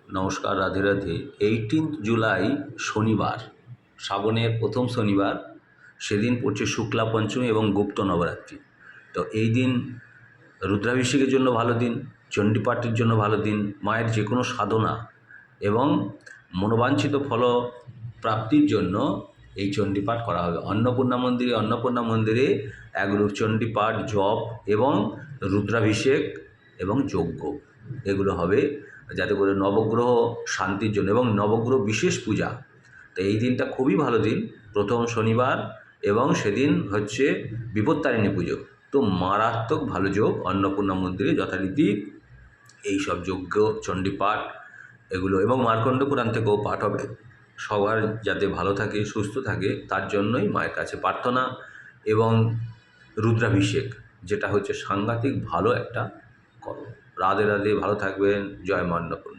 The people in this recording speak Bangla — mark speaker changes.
Speaker 1: নমস্কার, রাধে রাধে। 18 জুলাই শনিবার, শ্রাবণের প্রথম শনিবার। সেদিন পড়ছে শুক্লা পঞ্চমী এবং গুপ্ত নবরাত্রি। তো এই দিন রুদ্রাভিষেকের জন্য ভালো দিন, চণ্ডীপাঠের জন্য ভালো দিন, মায়ের যে কোনো সাধনা এবং মনোবাঞ্ছিত ফল প্রাপ্তির জন্য এই চণ্ডীপাঠ করা হবে। অন্নপূর্ণা মন্দিরে একরূপ চণ্ডীপাঠ, জপ এবং রুদ্রাভিষেক এবং যজ্ঞ এগুলো হবে, যাতে করে নবগ্রহ শান্তির জন্য এবং নবগ্রহ বিশেষ পূজা। তো এই দিনটা খুবই ভালো দিন, প্রথম শনিবার, এবং সেদিন হচ্ছে বিপত্তারিণী পুজো। তো মারাত্মক ভালো যোগ। অন্নপূর্ণা মন্দিরে যথারীতি এইসব যজ্ঞ, চণ্ডীপাঠ এগুলো এবং মার্কণ্ড পুরাণ থেকেও পাঠ হবে। সবার যাতে ভালো থাকে, সুস্থ থাকে, তার জন্যই মায়ের কাছে প্রার্থনা। এবং রুদ্রাভিষেক, যেটা হচ্ছে সাংঘাতিক ভালো একটা কর্ম। রাধে রাধে, ভালো থাকবেন। জয় মা অন্নপূর্ণা।